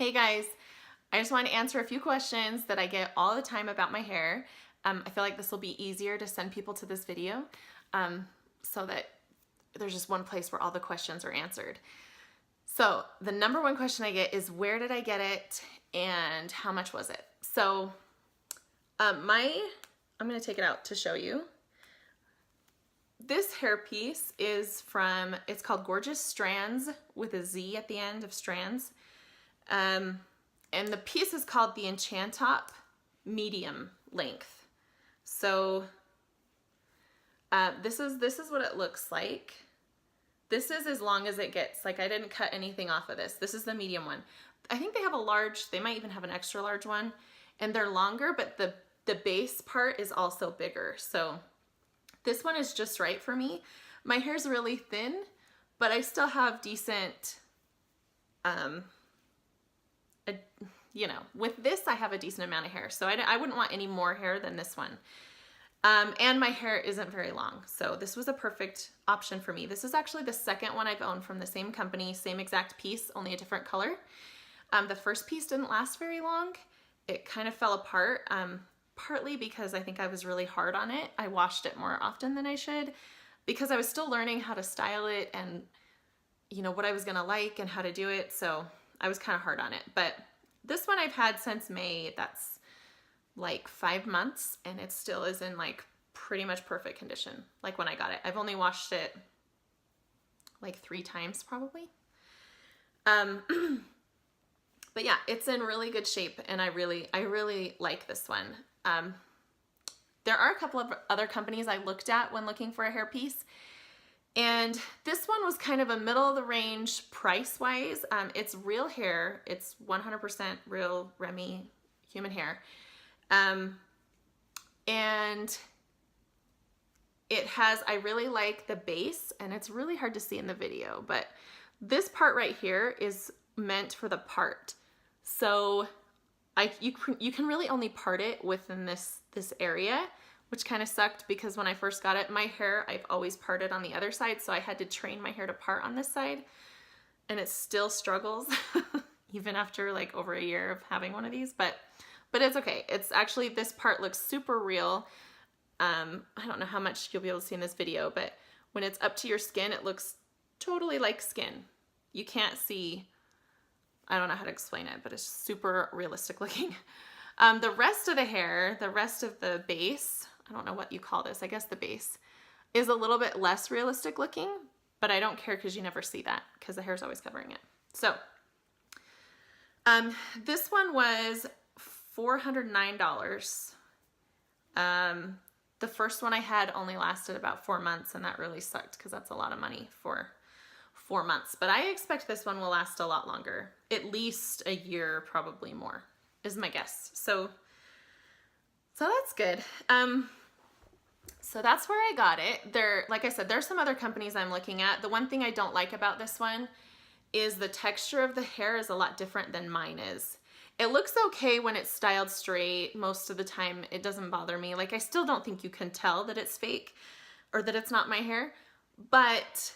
Hey guys, I just want to answer a few questions that I get all the time about my hair. I feel like this will be easier to send people to this video so that there's just one place where all the questions are answered. So the number one question I get is where did I get it and how much was it? So I'm going to take it out to show you. This hairpiece is from, it's called Gorgeous Strands with a Z at the end of strands. And the piece is called the Enchantop medium length. So this is what it looks like. This is as long as it gets. Like I didn't cut anything off of this. This is the medium one. I think they have a large, they might even have an extra large one, and they're longer, but the base part is also bigger. So this one is just right for me. My hair's really thin, but I still have decent, you know, with this I have a decent amount of hair. So I wouldn't want any more hair than this one. And my hair isn't very long. So this was a perfect option for me. This is actually the second one I've owned from the same company, same exact piece, only a different color. The first piece didn't last very long. It kind of fell apart. Partly because I think I was really hard on it. I washed it more often than I should because I was still learning how to style it and, you know, what I was gonna like and how to do it. So I was kind of hard on it. But this one I've had since May. That's like 5 months and it still is in like pretty much perfect condition. Like when I got it, I've only washed it like 3 times probably. But yeah, it's in really good shape and I really like this one. There are a couple of other companies I looked at when looking for a hairpiece, and this one was kind of a middle of the range price-wise. It's real hair. It's 100% real Remy human hair. And it has, I really like the base, and it's really hard to see in the video, but this part right here is meant for the part. So you can really only part it within this area, which kind of sucked because when I first got it, my hair, I've always parted on the other side, so I had to train my hair to part on this side, and it still struggles even after like over a year of having one of these, but it's okay. It's actually, this part looks super real. I don't know how much you'll be able to see in this video, but when it's up to your skin, it looks totally like skin. You can't see, I don't know how to explain it, but it's super realistic looking. The rest of the hair, the rest of the base, I don't know what you call this, I guess the base, is a little bit less realistic looking, but I don't care because you never see that because the hair's always covering it. So this one was $409. The first one I had only lasted about 4 months, and that really sucked because that's a lot of money for 4 months. But I expect this one will last a lot longer, at least a year, probably more, is my guess. So that's good. So that's where I got it. There, like I said, there's some other companies I'm looking at. The one thing I don't like about this one is the texture of the hair is a lot different than mine is. It looks okay when it's styled straight. Most of the time it doesn't bother me. Like I still don't think you can tell that it's fake or that it's not my hair, but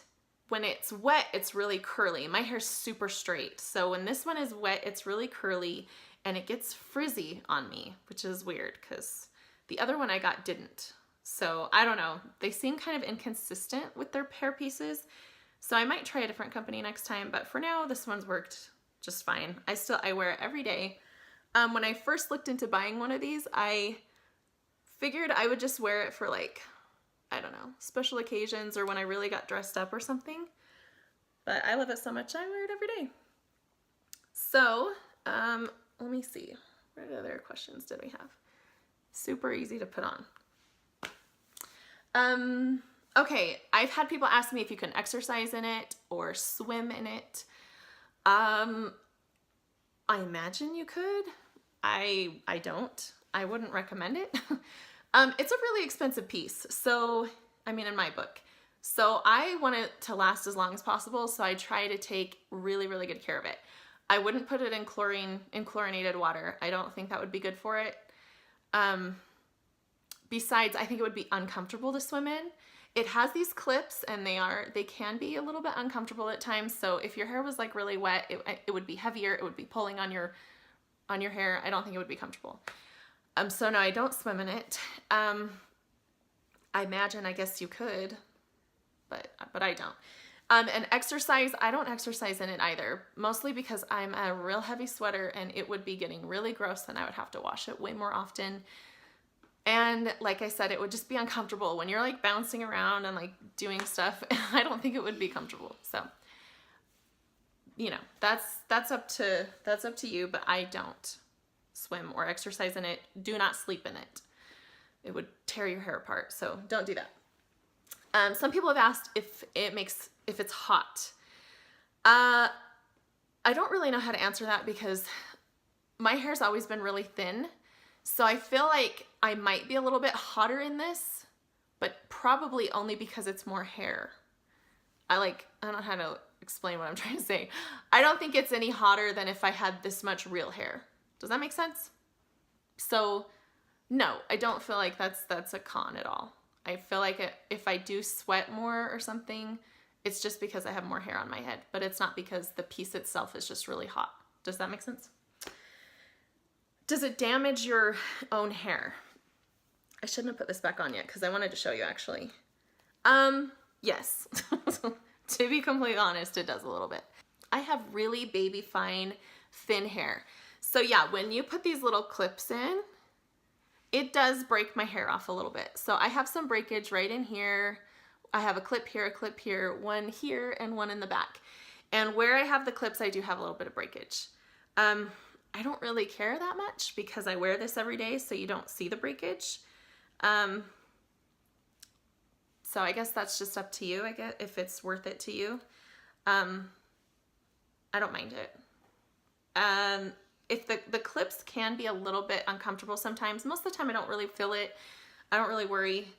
when it's wet, it's really curly. My hair's super straight. So when this one is wet, it's really curly and it gets frizzy on me, which is weird because the other one I got didn't. So I don't know. They seem kind of inconsistent with their hair pieces. So I might try a different company next time, but for now, this one's worked just fine. I wear it every day. When I first looked into buying one of these, I figured I would just wear it for like, I don't know, special occasions or when I really got dressed up or something. But I love it so much, I wear it every day. So, let me see. What other questions did we have? Super easy to put on. Okay, I've had people ask me if you can exercise in it or swim in it. I imagine you could. I don't. I wouldn't recommend it. It's a really expensive piece. So, I mean, in my book. So I want it to last as long as possible. So I try to take really, really good care of it. I wouldn't put it in chlorinated water. I don't think that would be good for it. Besides, I think it would be uncomfortable to swim in. It has these clips, and they can be a little bit uncomfortable at times. So if your hair was like really wet, it would be heavier. It would be pulling on your hair. I don't think it would be comfortable. So no, I don't swim in it. I imagine, I guess you could, but I don't. And exercise, I don't exercise in it either, mostly because I'm a real heavy sweater and it would be getting really gross and I would have to wash it way more often. And like I said, it would just be uncomfortable when you're like bouncing around and like doing stuff. I don't think it would be comfortable. So, you know, that's up to you, but I don't swim or exercise in it. Do not sleep in it. It would tear your hair apart. So don't do that. Some people have asked if it's hot. I don't really know how to answer that because my hair's always been really thin. So I feel like I might be a little bit hotter in this, but probably only because it's more hair. I don't know how to explain what I'm trying to say. I don't think it's any hotter than if I had this much real hair. Does that make sense? So no, I don't feel like that's a con at all. I feel like if I do sweat more or something, it's just because I have more hair on my head, but it's not because the piece itself is just really hot. Does that make sense? Does it damage your own hair? I shouldn't have put this back on yet because I wanted to show you actually. Yes. To be completely honest, it does a little bit. I have really baby fine, thin hair. So yeah, when you put these little clips in, it does break my hair off a little bit. So I have some breakage right in here. I have a clip here, one here, and one in the back. And where I have the clips, I do have a little bit of breakage. I don't really care that much because I wear this every day, so you don't see the breakage. So I guess that's just up to you, I guess, if it's worth it to you. I don't mind it. If the clips can be a little bit uncomfortable sometimes, most of the time I don't really feel it. I don't really worry.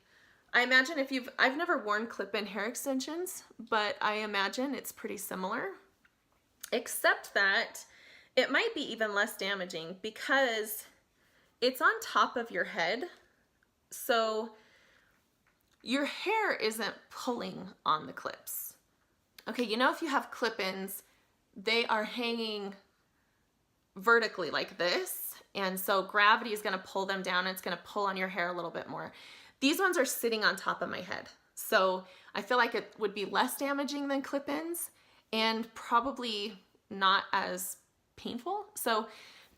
I imagine I've never worn clip-in hair extensions, but I imagine it's pretty similar, except that it might be even less damaging because it's on top of your head. So your hair isn't pulling on the clips. Okay, you know, if you have clip-ins, they are hanging vertically like this. And so gravity is gonna pull them down and it's gonna pull on your hair a little bit more. These ones are sitting on top of my head. So I feel like it would be less damaging than clip-ins and probably not as painful. So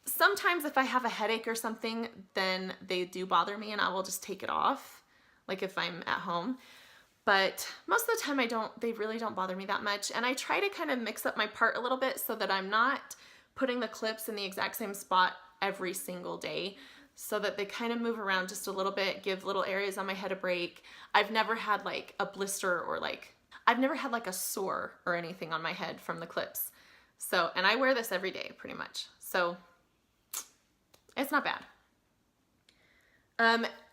sometimes if I have a headache or something, then they do bother me and I will just take it off, like if I'm at home. But most of the time they really don't bother me that much. And I try to kind of mix up my part a little bit so that I'm not putting the clips in the exact same spot every single day, so that they kind of move around just a little bit, give little areas on my head a break. I've never had like a blister or I've never had like a sore or anything on my head from the clips. So, and I wear this every day pretty much. So it's not bad.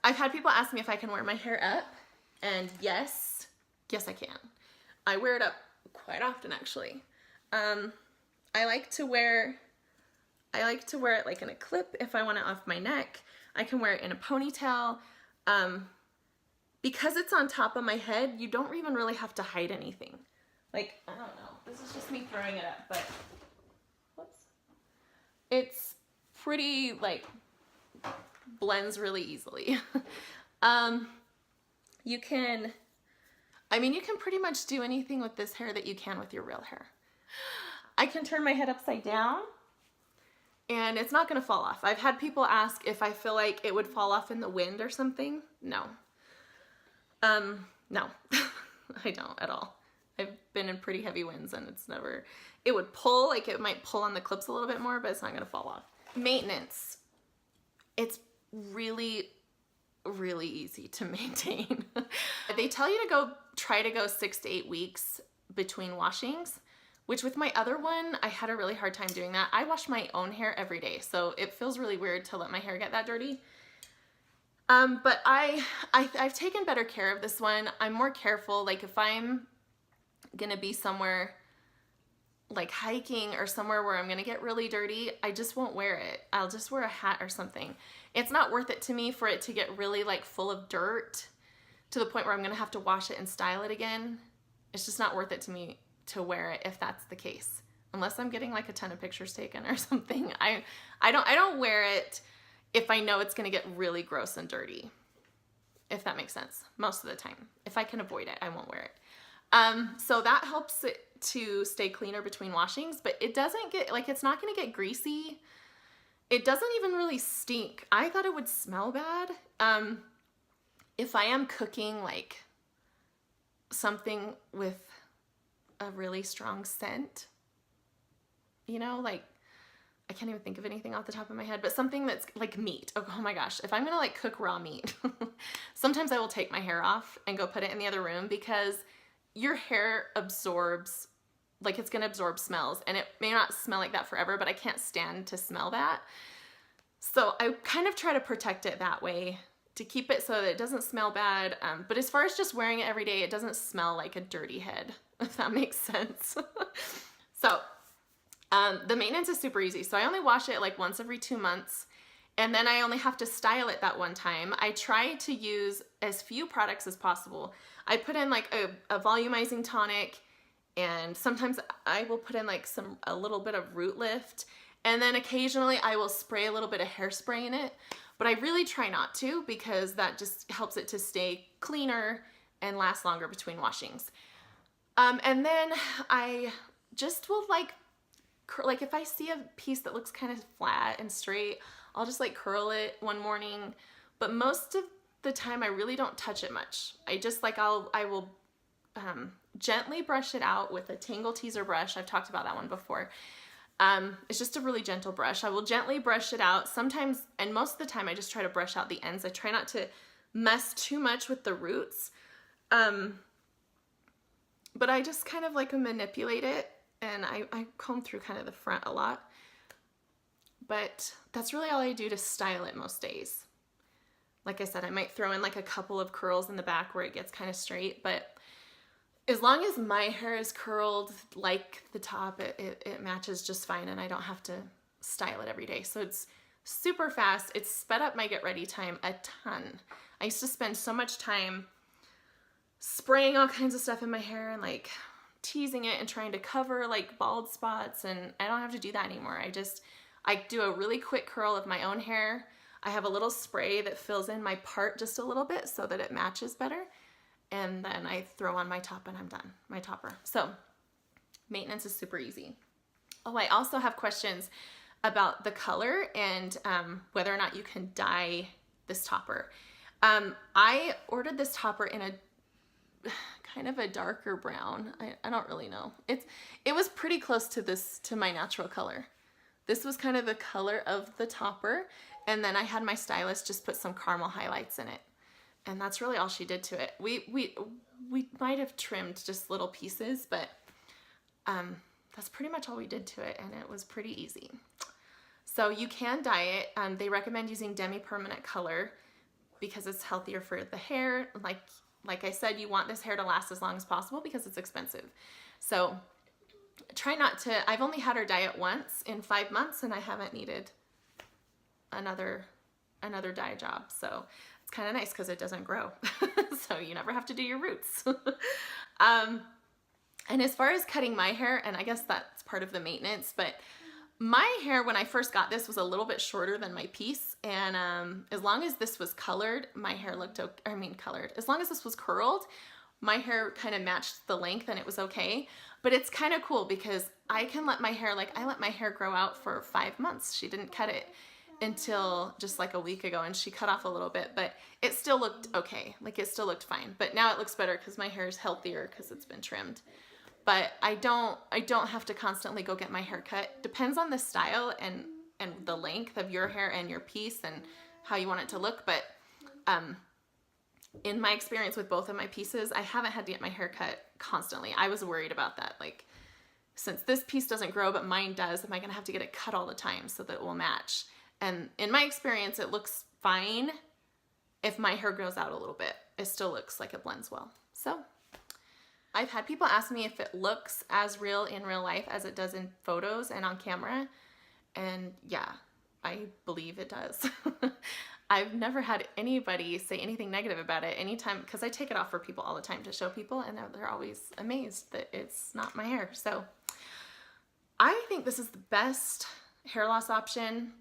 I've had people ask me if I can wear my hair up, and yes I can. I wear it up quite often actually. I like to wear it like in a clip if I want it off my neck. I can wear it in a ponytail. Because it's on top of my head, you don't even really have to hide anything. Like, I don't know. This is just me throwing it up, but whoops. It's pretty, blends really easily. You can pretty much do anything with this hair that you can with your real hair. I can turn my head upside down and it's not gonna fall off. I've had people ask if I feel like it would fall off in the wind or something. No. No, I don't at all. I've been in pretty heavy winds and it would pull, it might pull on the clips a little bit more, but it's not gonna fall off. Maintenance. It's really, really easy to maintain. They tell you to try to go 6 to 8 weeks between washings, which with my other one, I had a really hard time doing that. I wash my own hair every day, so it feels really weird to let my hair get that dirty. But I've taken better care of this one. I'm more careful. If I'm gonna be somewhere like hiking or somewhere where I'm gonna get really dirty, I just won't wear it. I'll just wear a hat or something. It's not worth it to me for it to get really full of dirt. to the point where I'm gonna have to wash it and style it again, it's just not worth it to me to wear it if that's the case. Unless I'm getting like a ton of pictures taken or something. I don't wear it if I know it's gonna get really gross and dirty, if that makes sense, most of the time. If I can avoid it, I won't wear it. So that helps it to stay cleaner between washings, but it doesn't get, like, it's not gonna get greasy. It doesn't even really stink. I thought it would smell bad. If I am cooking like something with a really strong scent, you know, like, I can't even think of anything off the top of my head, but something that's like meat. Oh my gosh, if I'm gonna like cook raw meat, sometimes I will take my hair off and go put it in the other room because your hair absorbs, like, it's gonna absorb smells, and it may not smell like that forever, but I can't stand to smell that. So I kind of try to protect it that way to keep it so that it doesn't smell bad. But as far as just wearing it every day, it doesn't smell like a dirty head, if that makes sense. So the maintenance is super easy. So I only wash it like once every 2 months, and then I only have to style it that one time. I try to use as few products as possible. I put in like a volumizing tonic, and sometimes I will put in like a little bit of root lift, and then occasionally I will spray a little bit of hairspray in it, but I really try not to because that just helps it to stay cleaner and last longer between washings. And then I just will like if I see a piece that looks kind of flat and straight, I'll just like curl it one morning, but most of the time I really don't touch it much. I just like, I will gently brush it out with a Tangle Teezer brush. I've talked about that one before. It's just a really gentle brush. I will gently brush it out sometimes, and most of the time I just try to brush out the ends. I try not to mess too much with the roots, but I just kind of like manipulate it, and I comb through kind of the front a lot. But that's really all I do to style it most days. Like I said, I might throw in like a couple of curls in the back where it gets kind of straight, but as long as my hair is curled like the top, it matches just fine, and I don't have to style it every day. So it's super fast. It's sped up my get ready time a ton. I used to spend so much time spraying all kinds of stuff in my hair and like teasing it and trying to cover like bald spots, and I don't have to do that anymore. I do a really quick curl of my own hair. I have a little spray that fills in my part just a little bit so that it matches better. And then I throw on my top and I'm done, my topper. So maintenance is super easy. Oh, I also have questions about the color and whether or not you can dye this topper. I ordered this topper in a kind of a darker brown. I don't really know. It was pretty close to my natural color. This was kind of the color of the topper, and then I had my stylist just put some caramel highlights in it. And that's really all she did to it. We might have trimmed just little pieces, but that's pretty much all we did to it, and it was pretty easy. So you can dye it. They recommend using demi-permanent color because it's healthier for the hair. Like I said, you want this hair to last as long as possible because it's expensive. So try not to. I've only had her dye it once in 5 months, and I haven't needed another dye job. So it's kind of nice because it doesn't grow. So you never have to do your roots. And as far as cutting my hair, and I guess that's part of the maintenance, but my hair when I first got this was a little bit shorter than my piece. And as long as this was colored, my hair looked okay. I mean colored. As long as this was curled, my hair kind of matched the length and it was okay. But it's kind of cool because I can let my hair, I let my hair grow out for 5 months. She didn't cut it until just like a week ago, and she cut off a little bit, but it still looked okay. Like it still looked fine, but now it looks better because my hair is healthier because it's been trimmed. But I don't have to constantly go get my hair cut. Depends on the style and the length of your hair and your piece and how you want it to look. But in my experience with both of my pieces, I haven't had to get my hair cut constantly. I was worried about that. Like, since this piece doesn't grow, but mine does, am I gonna have to get it cut all the time so that it will match? And in my experience, it looks fine. If my hair grows out a little bit, it still looks like it blends well. So I've had people ask me if it looks as real in real life as it does in photos and on camera. And yeah, I believe it does. I've never had anybody say anything negative about it anytime, because I take it off for people all the time to show people, and they're always amazed that it's not my hair. So I think this is the best hair loss option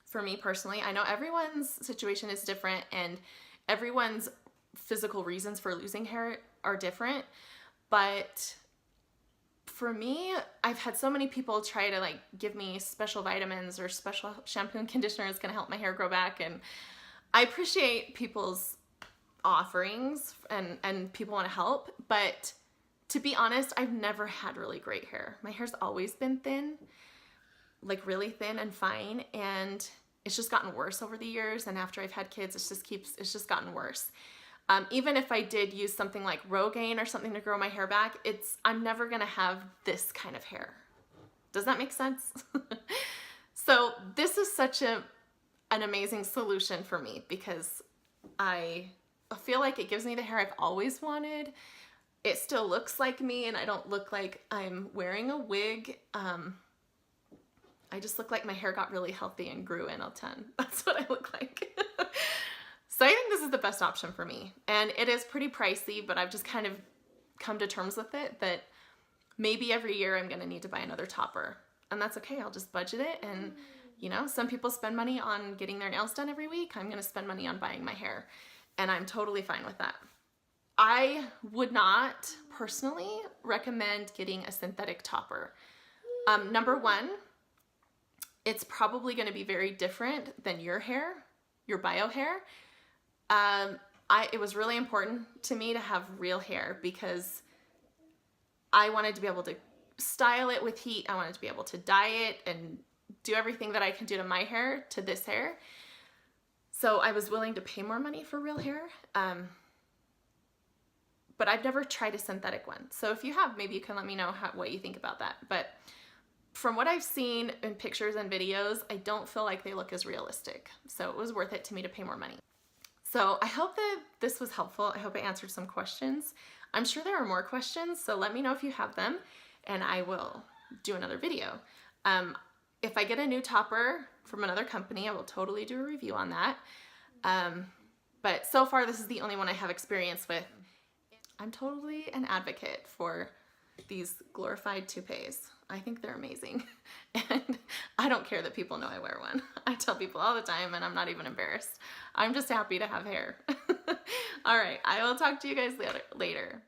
for me personally. I know everyone's situation is different and everyone's physical reasons for losing hair are different, but for me, I've had so many people try to like give me special vitamins or special shampoo and conditioner that's gonna help my hair grow back, and I appreciate people's offerings and people want to help, but to be honest, I've never had really great hair. My hair's always been thin, like really thin and fine, and it's just gotten worse over the years, and after I've had kids, it's just gotten worse. Even if I did use something like Rogaine or something to grow my hair back, I'm never gonna have this kind of hair. Does that make sense? So this is such an amazing solution for me, because I feel like it gives me the hair I've always wanted. It still looks like me, and I don't look like I'm wearing a wig. I just look like my hair got really healthy and grew in a ton. That's what I look like. So I think this is the best option for me. And it is pretty pricey, but I've just kind of come to terms with it that maybe every year I'm gonna need to buy another topper. And that's okay, I'll just budget it. And you know, some people spend money on getting their nails done every week. I'm gonna spend money on buying my hair. And I'm totally fine with that. I would not personally recommend getting a synthetic topper. Number one, it's probably gonna be very different than your hair, your bio hair. It was really important to me to have real hair, because I wanted to be able to style it with heat. I wanted to be able to dye it and do everything that I can do to my hair to this hair. So I was willing to pay more money for real hair. But I've never tried a synthetic one. So if you have, maybe you can let me know what you think about that. But from what I've seen in pictures and videos, I don't feel like they look as realistic. So it was worth it to me to pay more money. So I hope that this was helpful. I hope I answered some questions. I'm sure there are more questions, so let me know if you have them, and I will do another video. If I get a new topper from another company, I will totally do a review on that. But so far, this is the only one I have experience with. I'm totally an advocate for these glorified toupees. I think they're amazing. And I don't care that people know I wear one. I tell people all the time, and I'm not even embarrassed. I'm just happy to have hair. All right, I will talk to you guys later.